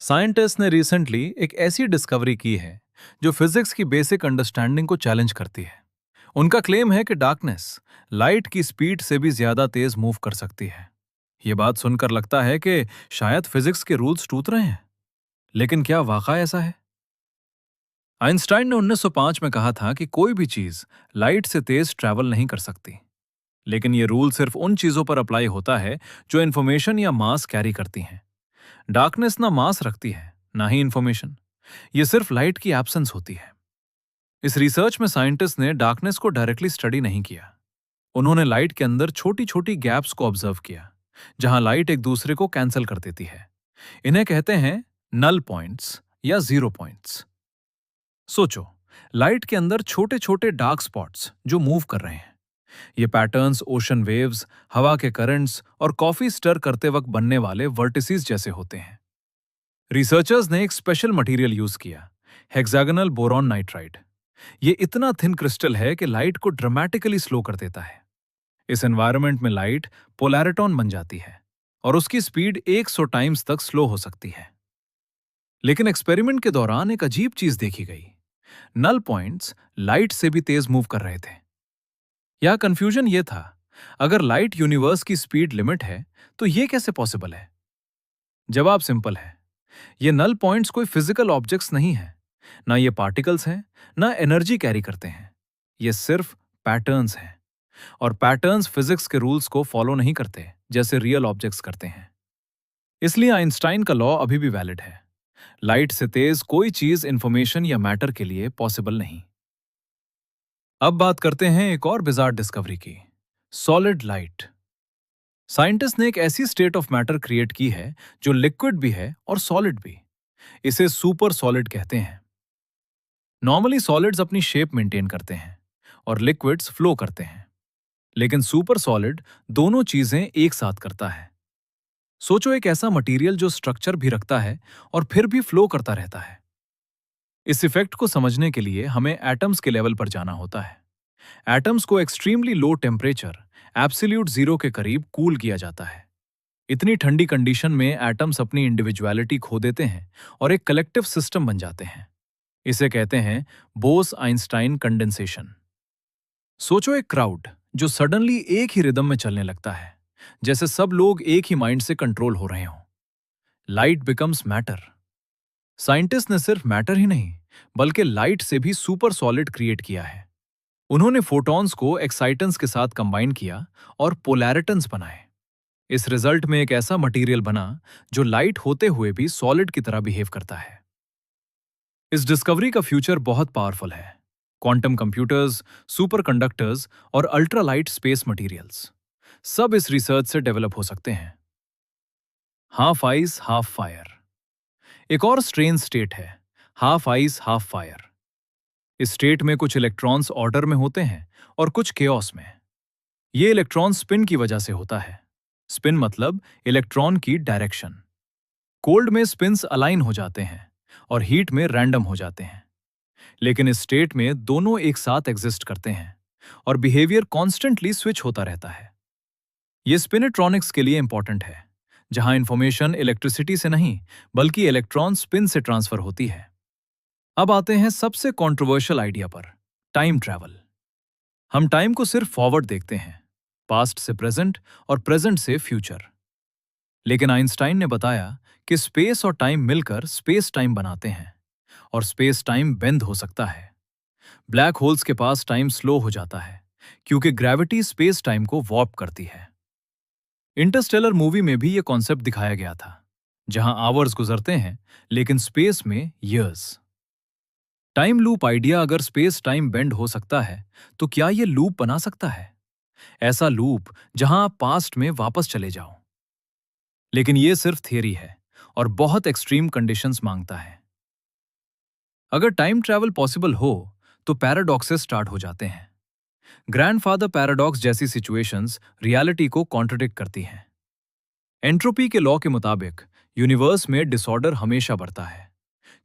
Scientist ने recently एक ऐसी डिस्कवरी की है जो फिजिक्स की बेसिक अंडरस्टैंडिंग को चैलेंज करती है। उनका क्लेम है कि डार्कनेस लाइट की स्पीड से भी ज्यादा तेज मूव कर सकती है। यह बात सुनकर लगता है कि शायद फिजिक्स के रूल्स टूट रहे हैं, लेकिन क्या वाकई ऐसा है? आइंस्टाइन ने 1905 में कहा था कि कोई भी चीज लाइट से तेज ट्रैवल नहीं कर सकती, लेकिन यह रूल सिर्फ उन चीजों पर अप्लाई होता है जो इन्फॉर्मेशन या मास कैरी करती हैं। डार्कनेस ना मास रखती है, ना ही इंफॉर्मेशन। ये सिर्फ लाइट की एब्सेंस होती है। इस रिसर्च में साइंटिस्ट ने डार्कनेस को डायरेक्टली स्टडी नहीं किया। उन्होंने लाइट के अंदर छोटी छोटी गैप्स को ऑब्जर्व किया, जहां लाइट एक दूसरे को कैंसिल कर देती है। इन्हें कहते हैं नल पॉइंट्स या जीरो पॉइंट्स। सोचो, लाइट के अंदर छोटे छोटे डार्क स्पॉट्स जो मूव कर रहे हैं। ये पैटर्न्स ओशन वेव्स, हवा के करंट्स और कॉफी स्टर करते वक्त बनने वाले वर्टिसीज जैसे होते हैं। रिसर्चर्स ने एक स्पेशल मटेरियल यूज किया, हेक्सागोनल बोरॉन नाइट्राइड। ये इतना थिन क्रिस्टल है कि लाइट को ड्रामेटिकली स्लो कर देता है। इस एनवायरनमेंट में लाइट पोलैरिटॉन बन जाती है और उसकी स्पीड 100 टाइम्स तक स्लो हो सकती है। लेकिन एक्सपेरिमेंट के दौरान एक अजीब चीज देखी गई। नल पॉइंट्स लाइट से भी तेज मूव कर रहे थे। यह कंफ्यूजन ये था, अगर लाइट यूनिवर्स की स्पीड लिमिट है तो ये कैसे पॉसिबल है? जवाब सिंपल है। ये नल पॉइंट्स कोई फिजिकल ऑब्जेक्ट्स नहीं है। ना ये पार्टिकल्स हैं, ना एनर्जी कैरी करते हैं। ये सिर्फ पैटर्न्स हैं, और पैटर्न्स फिजिक्स के रूल्स को फॉलो नहीं करते जैसे रियल ऑब्जेक्ट्स करते हैं। इसलिए आइंस्टाइन का लॉ अभी भी वैलिड है। लाइट से तेज कोई चीज इंफॉर्मेशन या मैटर के लिए पॉसिबल नहीं। अब बात करते हैं एक और बिजार डिस्कवरी की, सॉलिड लाइट। साइंटिस्ट ने एक ऐसी स्टेट ऑफ मैटर क्रिएट की है जो लिक्विड भी है और सॉलिड भी। इसे सुपर सॉलिड कहते हैं। नॉर्मली सॉलिड्स अपनी शेप मेंटेन करते हैं और लिक्विड्स फ्लो करते हैं, लेकिन सुपर सॉलिड दोनों चीजें एक साथ करता है। सोचो, एक ऐसा मटेरियल जो स्ट्रक्चर भी रखता है और फिर भी फ्लो करता रहता है। इस इफेक्ट को समझने के लिए हमें एटम्स के लेवल पर जाना होता है। एटम्स को extremely low temperature, absolute zero के करीब कूल किया जाता है। इतनी ठंडी कंडीशन में एटम्स अपनी इंडिविजुअलिटी खो देते हैं और एक कलेक्टिव सिस्टम बन जाते हैं। इसे कहते हैं बोस आइंस्टाइन कंडेंसेशन। सोचो, एक क्राउड जो सडनली एक ही रिदम में चलने लगता है, जैसे सब लोग एक ही माइंड से कंट्रोल हो रहे हों। Light becomes matter. साइंटिस्ट ने सिर्फ मैटर ही नहीं, बल्कि लाइट से भी सुपर सॉलिड क्रिएट किया है। उन्होंने फोटॉन्स को एक्साइटेंस के साथ कंबाइन किया और पोलैरिटन्स बनाए। इस रिजल्ट में एक ऐसा मटेरियल बना जो लाइट होते हुए भी सॉलिड की तरह बिहेव करता है। इस डिस्कवरी का फ्यूचर बहुत पावरफुल है। क्वांटम कंप्यूटर्स, सुपर कंडक्टर्स और अल्ट्रालाइट स्पेस मटेरियल्स सब इस रिसर्च से डेवलप हो सकते हैं। हाफ आइस हाफ फायर एक और स्ट्रेन स्टेट है, हाफ आइस हाफ फायर। इस स्टेट में कुछ इलेक्ट्रॉन्स ऑर्डर में होते हैं और कुछ केओस में। ये इलेक्ट्रॉन स्पिन की वजह से होता है। स्पिन मतलब इलेक्ट्रॉन की डायरेक्शन। कोल्ड में स्पिन्स अलाइन हो जाते हैं और हीट में रैंडम हो जाते हैं। लेकिन इस स्टेट में दोनों एक साथ एग्जिस्ट करते हैं और बिहेवियर कॉन्स्टेंटली स्विच होता रहता है। यह स्पिनेट्रॉनिक्स के लिए इंपॉर्टेंट है, जहां इंफॉर्मेशन इलेक्ट्रिसिटी से नहीं बल्कि इलेक्ट्रॉन स्पिन से ट्रांसफर होती है। अब आते हैं सबसे कंट्रोवर्शियल आइडिया पर, टाइम ट्रैवल। हम टाइम को सिर्फ फॉरवर्ड देखते हैं, पास्ट से प्रेजेंट और प्रेजेंट से फ्यूचर। लेकिन आइंस्टाइन ने बताया कि स्पेस और टाइम मिलकर स्पेस टाइम बनाते हैं, और स्पेस टाइम बेंड हो सकता है। ब्लैक होल्स के पास टाइम स्लो हो जाता है क्योंकि ग्रेविटी स्पेस टाइम को वॉर्प करती है। इंटरस्टेलर मूवी में भी यह कॉन्सेप्ट दिखाया गया था, जहां आवर्स गुजरते हैं लेकिन स्पेस में ईयर्स। टाइम लूप आइडिया, अगर स्पेस टाइम बेंड हो सकता है तो क्या यह लूप बना सकता है? ऐसा लूप जहां आप पास्ट में वापस चले जाओ। लेकिन यह सिर्फ थियरी है और बहुत एक्सट्रीम कंडीशंस मांगता है। अगर टाइम ट्रैवल पॉसिबल हो तो पैराडॉक्सेस स्टार्ट हो जाते हैं। ग्रैंडफादर पैराडॉक्स जैसी सिचुएशंस रियलिटी को कॉन्ट्रडिक्ट करती हैं। एंट्रोपी के लॉ के मुताबिक यूनिवर्स में डिसऑर्डर हमेशा बढ़ता है।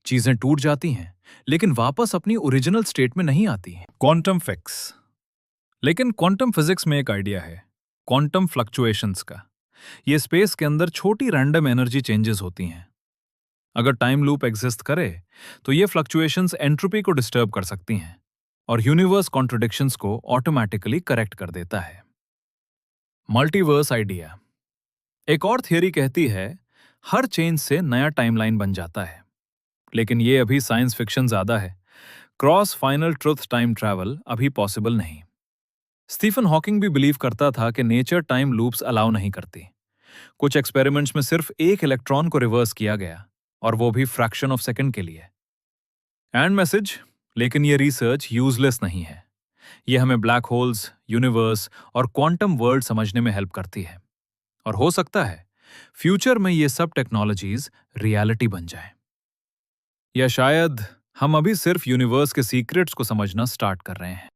चीजें टूट जाती हैं लेकिन वापस अपनी ओरिजिनल स्टेट में नहीं आती। Quantum fix. लेकिन क्वांटम फिजिक्स में एक आइडिया है, क्वांटम फ्लक्चुएशंस का। ये स्पेस के अंदर छोटी रैंडम एनर्जी चेंजेस होती हैं। अगर टाइम लूप एग्जिस्ट करे तो ये फ्लक्चुएशंस एंट्रोपी को डिस्टर्ब कर सकती हैं और यूनिवर्स कॉन्ट्रडिक्शंस को ऑटोमेटिकली करेक्ट कर देता है। Multiverse idea. एक और थियरी कहती है हर चेंज से नया टाइमलाइन बन जाता है, लेकिन ये अभी साइंस फिक्शन ज्यादा है। Cross final truth time travel अभी पॉसिबल नहीं। स्टीफन हॉकिंग भी बिलीव करता था कि नेचर टाइम लूप्स अलाउ नहीं करती। कुछ एक्सपेरिमेंट्स में सिर्फ एक इलेक्ट्रॉन को रिवर्स किया गया, और वो भी फ्रैक्शन ऑफ सेकंड के लिए। एंड मैसेज, लेकिन ये रिसर्च यूजलेस नहीं है। ये हमें ब्लैक होल्स, यूनिवर्स और क्वांटम वर्ल्ड समझने में हेल्प करती है। और हो सकता है फ्यूचर में ये सब टेक्नोलॉजीज रियलिटी बन जाए, या शायद हम अभी सिर्फ यूनिवर्स के सीक्रेट्स को समझना स्टार्ट कर रहे हैं।